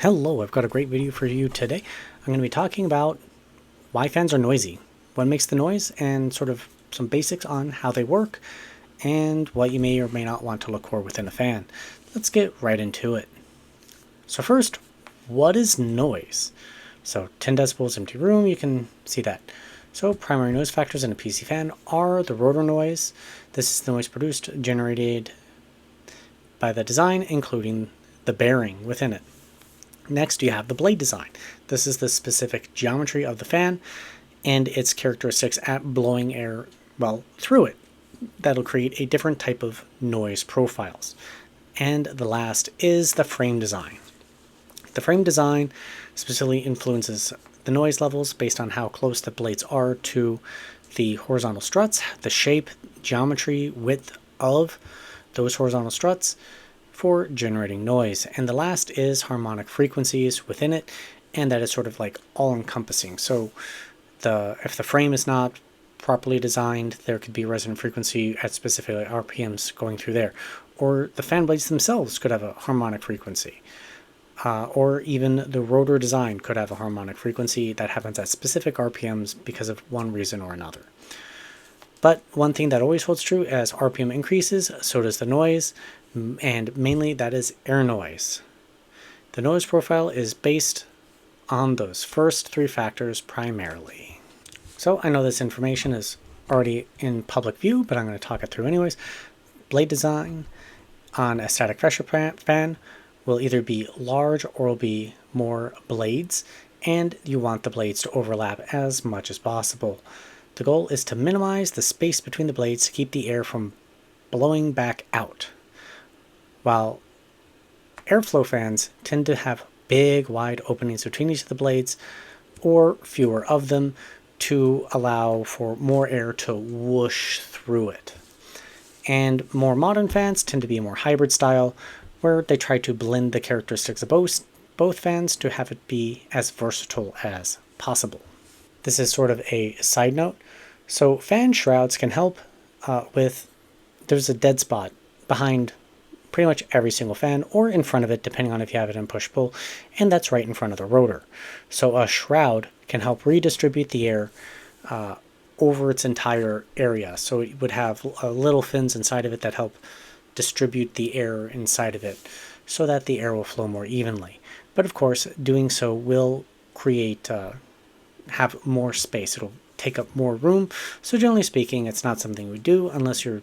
Hello, I've got a great video for you today. I'm going to be talking about why fans are noisy, what makes the noise, and sort of some basics on how they work, and what you may or may not want to look for within a fan. Let's get right into it. So first, what is noise? So 10 decibels empty room, you can see that. So primary noise factors in a PC fan are the rotor noise. This is the noise produced, generated by the design, including the bearing within it. Next, you have the blade design. This is the specific geometry of the fan and its characteristics at blowing air, through it. That'll create a different type of noise profiles. And the last is the frame design. The frame design specifically influences the noise levels based on how close the blades are to the horizontal struts, the shape, geometry, width of those horizontal struts, for generating noise. And the last is harmonic frequencies within it, and that is sort of like all-encompassing. So if the frame is not properly designed, there could be resonant frequency at specific RPMs going through there, or the fan blades themselves could have a harmonic frequency, or even the rotor design could have a harmonic frequency that happens at specific RPMs because of one reason or another. But one thing that always holds true, as RPM increases, so does the noise, and mainly that is air noise. The noise profile is based on those first three factors primarily. So I know this information is already in public view, but I'm going to talk it through anyways. Blade design on a static pressure fan will either be large or will be more blades, and you want the blades to overlap as much as possible. The goal is to minimize the space between the blades to keep the air from blowing back out. While airflow fans tend to have big, wide openings between each of the blades, or fewer of them, to allow for more air to whoosh through it. And more modern fans tend to be more hybrid style, where they try to blend the characteristics of both fans to have it be as versatile as possible. This is sort of a side note. So fan shrouds can help there's a dead spot behind pretty much every single fan, or in front of it, depending on if you have it in push-pull, and that's right in front of the rotor. So a shroud can help redistribute the air over its entire area. So it would have little fins inside of it that help distribute the air inside of it so that the air will flow more evenly. But of course, doing so will create have more space. It'll take up more room. So generally speaking, it's not something we do unless you're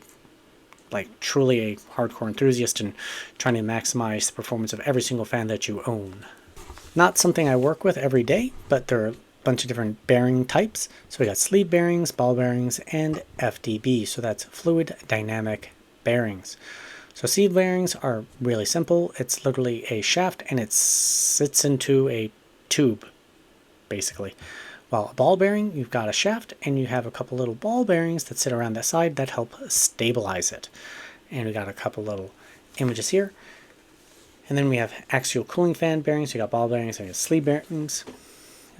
like truly a hardcore enthusiast and trying to maximize the performance of every single fan that you own. Not something I work with every day, but there are a bunch of different bearing types. So we got sleeve bearings, ball bearings, and FDB. So that's fluid dynamic bearings. So sleeve bearings are really simple. It's literally a shaft and it sits into a tube, basically. While a ball bearing, you've got a shaft and you have a couple little ball bearings that sit around that side that help stabilize it. And we got a couple little images here. And then we have axial cooling fan bearings. You got ball bearings and you got sleeve bearings.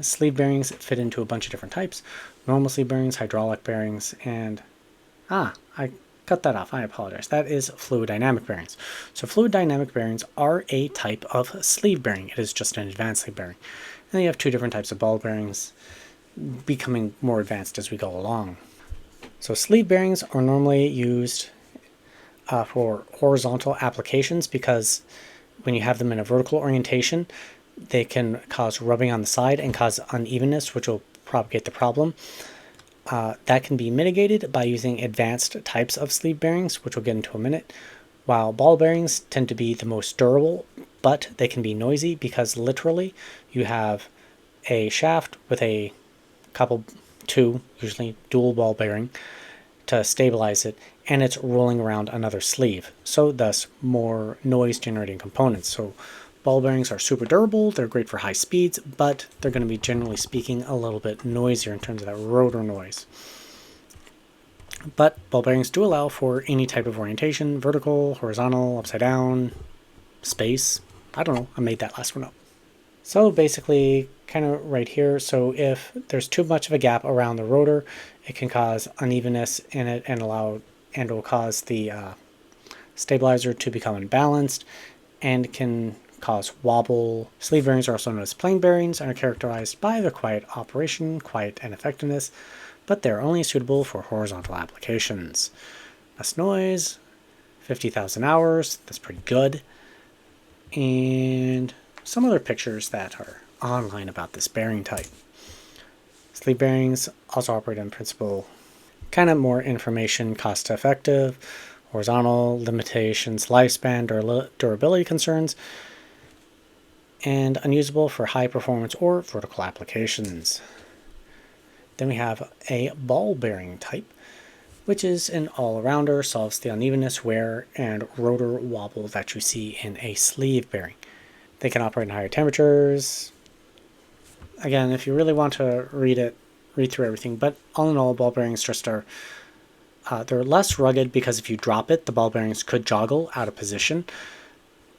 Sleeve bearings fit into a bunch of different types. Normal sleeve bearings, hydraulic bearings, and I cut that off. I apologize. That is fluid dynamic bearings. So fluid dynamic bearings are a type of sleeve bearing. It is just an advanced sleeve bearing. And then you have two different types of ball bearings, becoming more advanced as we go along. So sleeve bearings are normally used for horizontal applications because when you have them in a vertical orientation, they can cause rubbing on the side and cause unevenness, which will propagate the problem. That can be mitigated by using advanced types of sleeve bearings, which we'll get into in a minute. While ball bearings tend to be the most durable, but they can be noisy because literally you have a shaft with a two, usually dual ball bearing, to stabilize it, and it's rolling around another sleeve. So thus more noise generating components. So ball bearings are super durable, they're great for high speeds, but they're going to be, generally speaking, a little bit noisier in terms of that rotor noise. But ball bearings do allow for any type of orientation: vertical, horizontal, upside down, space. I don't know, I made that last one up. So basically, kind of right here, so if there's too much of a gap around the rotor, it can cause unevenness in it and will cause the stabilizer to become unbalanced, and can cause wobble. Sleeve bearings are also known as plain bearings and are characterized by their quiet operation, quiet and effectiveness, but they're only suitable for horizontal applications. Less noise, 50,000 hours, that's pretty good. And some other pictures that are online about this bearing type. Sleeve bearings also operate on principle, kind of more information, cost effective, horizontal limitations, lifespan, durability concerns, and unusable for high performance or vertical applications. Then we have a ball bearing type, which is an all-arounder, solves the unevenness, wear, and rotor wobble that you see in a sleeve bearing. They can operate in higher temperatures. Again, if you really want to read through everything, but all in all, ball bearings just are they're less rugged because if you drop it, the ball bearings could joggle out of position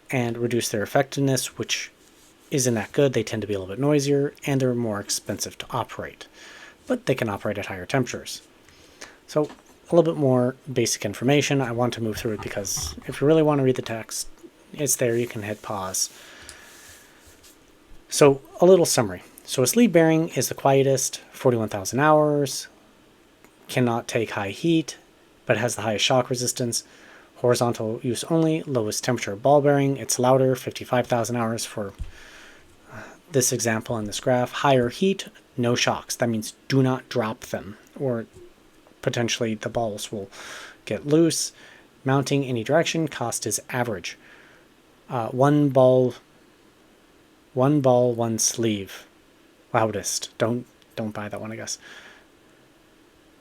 and reduce their effectiveness, which isn't that good. They tend to be a little bit noisier, and they're more expensive to operate, but they can operate at higher temperatures. So a little bit more basic information. I want to move through it because if you really want to read the text, it's there. You can hit pause. So a little summary. So a sleeve bearing is the quietest, 41,000 hours, cannot take high heat, but has the highest shock resistance. Horizontal use only, lowest temperature ball bearing. It's louder, 55,000 hours for this example in this graph. Higher heat, no shocks. That means do not drop them, or potentially the balls will get loose. Mounting any direction, cost is average. One ball, one sleeve. Loudest. Don't buy that one, I guess.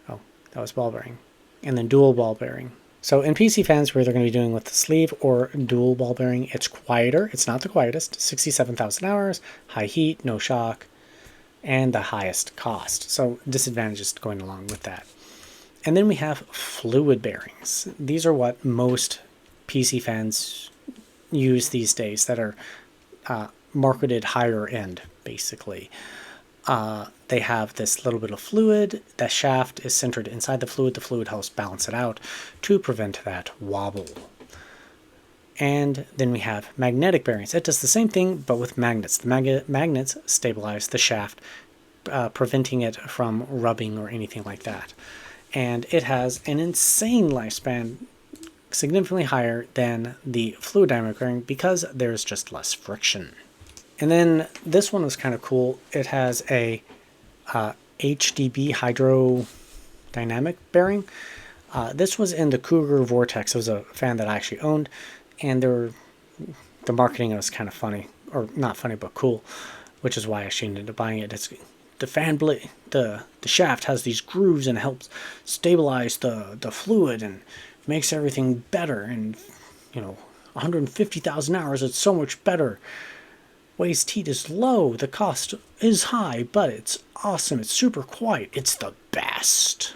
Oh, that was ball bearing. And then dual ball bearing. So in PC fans, where they're going to be doing with the sleeve or dual ball bearing, it's quieter. It's not the quietest. 67,000 hours, high heat, no shock, and the highest cost. So disadvantages going along with that. And then we have fluid bearings. These are what most PC fans use these days that are marketed higher end, basically. They have this little bit of fluid. The shaft is centered inside the fluid. The fluid helps balance it out to prevent that wobble. And then we have magnetic bearings. It does the same thing, but with magnets. The magnets stabilize the shaft, preventing it from rubbing or anything like that. And it has an insane lifespan, significantly higher than the fluid dynamic bearing because there's just less friction. And then this one was kind of cool. It has a HDB hydrodynamic bearing. This was in the Cougar Vortex. It was a fan that I actually owned, and the marketing was kind of funny, or not funny, but cool, which is why I actually ended up buying it. It's the fan blade, the shaft has these grooves and helps stabilize the fluid and makes everything better. And 150,000 hours, it's so much better. Waste heat is low, the cost is high, but it's awesome, it's super quiet, it's the best.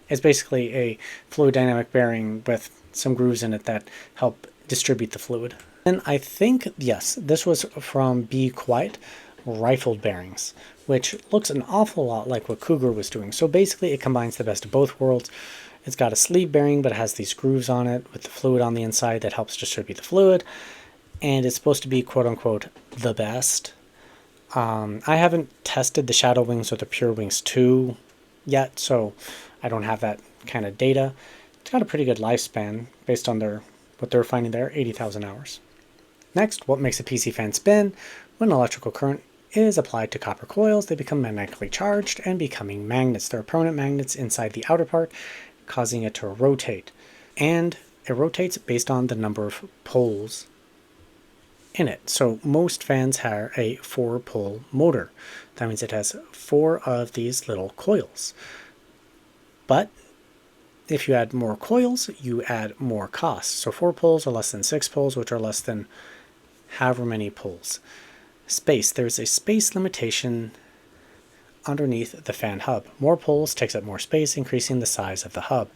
It's basically a fluid dynamic bearing with some grooves in it that help distribute the fluid. And I think, yes, this was from Be Quiet rifled bearings, which looks an awful lot like what Cougar was doing. So basically it combines the best of both worlds. It's got a sleeve bearing, but it has these grooves on it with the fluid on the inside that helps distribute the fluid. And it's supposed to be quote-unquote the best. I haven't tested the Shadow Wings or the Pure Wings 2 yet, so I don't have that kind of data. It's got a pretty good lifespan based on what they're finding there, 80,000 hours. Next, what makes a PC fan spin? When electrical current is applied to copper coils, they become magnetically charged and becoming magnets. There are permanent magnets inside the outer part, causing it to rotate. And it rotates based on the number of poles in it. So most fans have a 4-pole motor. That means it has 4 of these little coils. But if you add more coils, you add more cost. So 4 poles are less than 6 poles, which are less than however many poles. Space. There's a space limitation underneath the fan hub. More poles takes up more space, increasing the size of the hub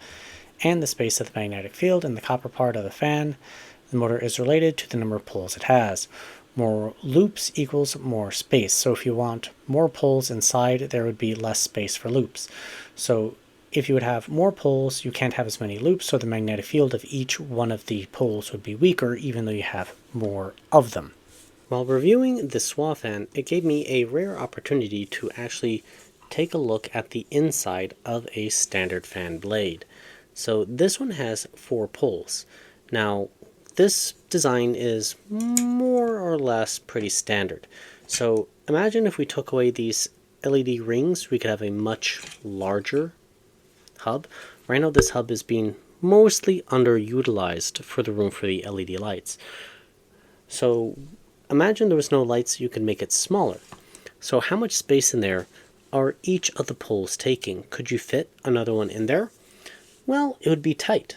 and the space of the magnetic field in the copper part of the fan. The motor is related to the number of poles it has. More loops equals more space. So if you want more poles inside, there would be less space for loops. So if you would have more poles, you can't have as many loops, so the magnetic field of each one of the poles would be weaker, even though you have more of them. While reviewing the SWA fan, it gave me a rare opportunity to actually take a look at the inside of a standard fan blade. So this one has 4 poles. Now, this design is more or less pretty standard. So imagine if we took away these LED rings, we could have a much larger hub. Right now this hub is being mostly underutilized for the room for the LED lights. So imagine there was no lights, you could make it smaller. So how much space in there are each of the poles taking? Could you fit another one in there? Well, it would be tight.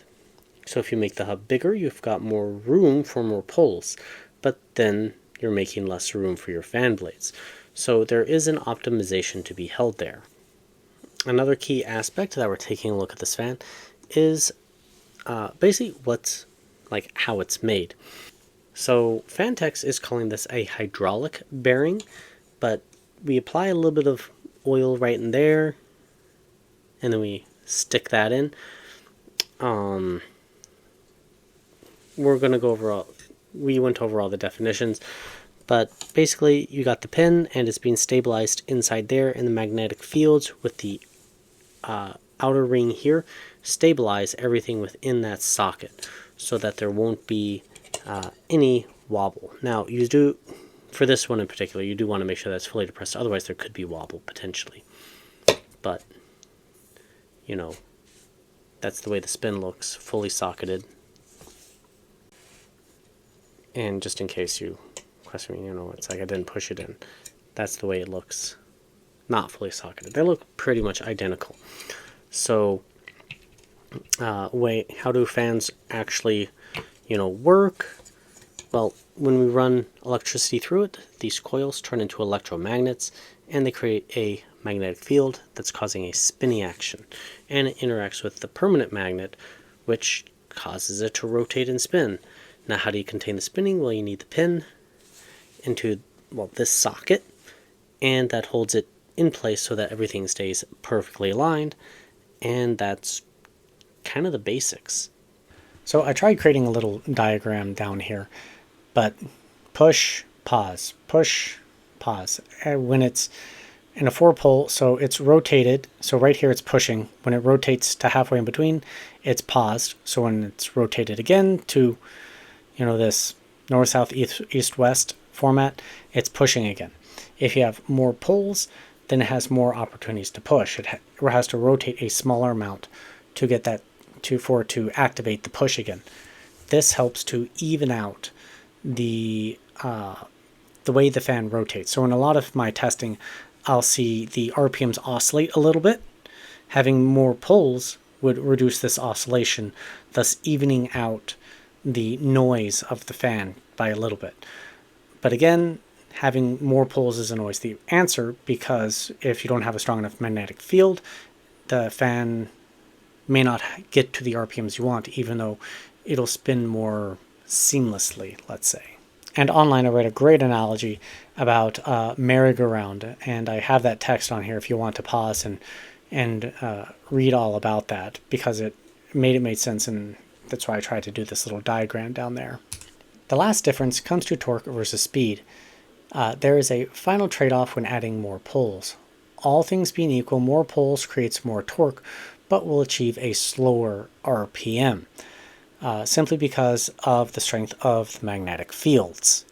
So if you make the hub bigger, you've got more room for more poles, but then you're making less room for your fan blades. So there is an optimization to be held there. Another key aspect that we're taking a look at this fan is basically how it's made. So Fantex is calling this a hydraulic bearing, but we apply a little bit of oil right in there, and then we stick that in. We're going to go over we went over all the definitions, but basically you got the pin and it's being stabilized inside there, and the magnetic fields with the outer ring here stabilize everything within that socket so that there won't be any wobble. Now you do, for this one in particular, you do want to make sure that's fully depressed, otherwise there could be wobble potentially. But you know, that's the way the spin looks, fully socketed. And just in case you question me, it's like I didn't push it in. That's the way it looks, not fully socketed. They look pretty much identical. So, how do fans actually, work? Well, when we run electricity through it, these coils turn into electromagnets, and they create a magnetic field that's causing a spinning action. And it interacts with the permanent magnet, which causes it to rotate and spin. Now, how do you contain the spinning? Well, you need the pin into, this socket, and that holds it in place so that everything stays perfectly aligned, and that's kind of the basics. So I tried creating a little diagram down here, but push, pause, push, pause. And when it's in a 4-pole, so it's rotated, so right here it's pushing. When it rotates to halfway in between, it's paused. So when it's rotated again to this north, south, east, west format, it's pushing again. If you have more poles, then it has more opportunities to push. It has to rotate a smaller amount to get that to activate the push again. This helps to even out the way the fan rotates. So in a lot of my testing, I'll see the RPMs oscillate a little bit. Having more poles would reduce this oscillation, thus evening out the noise of the fan by a little bit. But again, having more poles isn't always the answer, because if you don't have a strong enough magnetic field, the fan may not get to the RPMs you want, even though it'll spin more seamlessly, let's say. And online I read a great analogy about merry-go-round, and I have that text on here if you want to pause and read all about that, because it made sense, and that's why I tried to do this little diagram down there. The last difference comes to torque versus speed. There is a final trade-off when adding more poles. All things being equal, more poles creates more torque, but will achieve a slower RPM, simply because of the strength of the magnetic fields.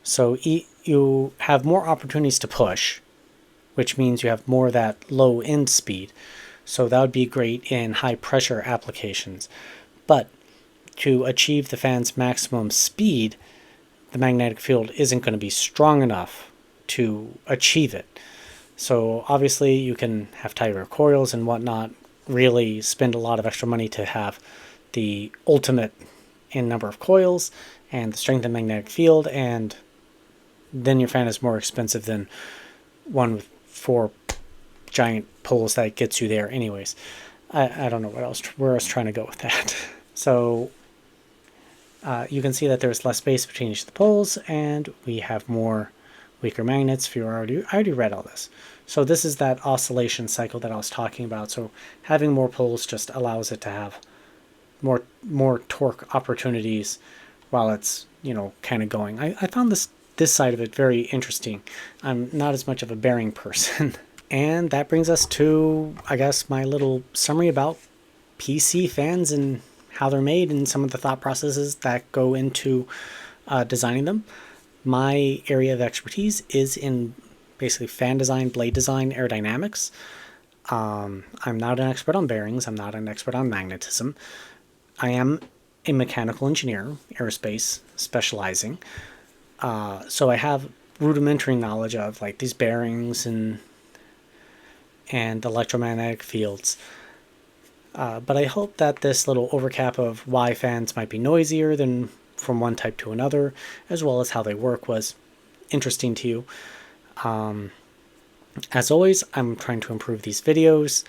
So you have more opportunities to push, which means you have more of that low end speed. So that would be great in high pressure applications. But to achieve the fan's maximum speed, the magnetic field isn't going to be strong enough to achieve it. So obviously you can have tighter coils and whatnot, really spend a lot of extra money to have the ultimate in number of coils and the strength of the magnetic field, and then your fan is more expensive than one with 4 giant poles that gets you there anyways. I don't know where I was trying to go with that. So you can see that there's less space between each of the poles, and we have more weaker magnets, fewer I already read all this. So this is that oscillation cycle that I was talking about. So having more poles just allows it to have more torque opportunities while it's, you know, kind of going. I found this side of it very interesting. I'm not as much of a bearing person. And that brings us to, I guess, my little summary about PC fans and how they're made and some of the thought processes that go into designing them. My area of expertise is in basically fan design, blade design, aerodynamics. I'm not an expert on bearings. I'm not an expert on magnetism. I am a mechanical engineer, aerospace, specializing. So I have rudimentary knowledge of like these bearings and electromagnetic fields. But I hope that this little overcap of why fans might be noisier than from one type to another, as well as how they work, was interesting to you. As always, I'm trying to improve these videos.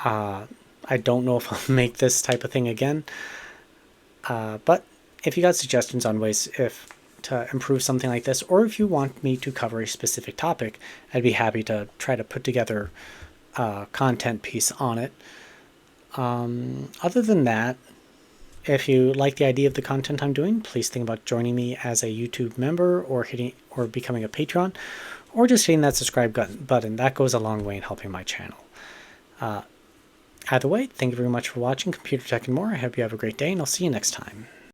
I don't know if I'll make this type of thing again. But if you got suggestions on ways to improve something like this, or if you want me to cover a specific topic, I'd be happy to try to put together a content piece on it. Other than that, if you like the idea of the content I'm doing, please think about joining me as a YouTube member or becoming a Patreon, or just hitting that subscribe button. That goes a long way in helping my channel. Either way, thank you very much for watching Computer Tech and More. I hope you have a great day, and I'll see you next time.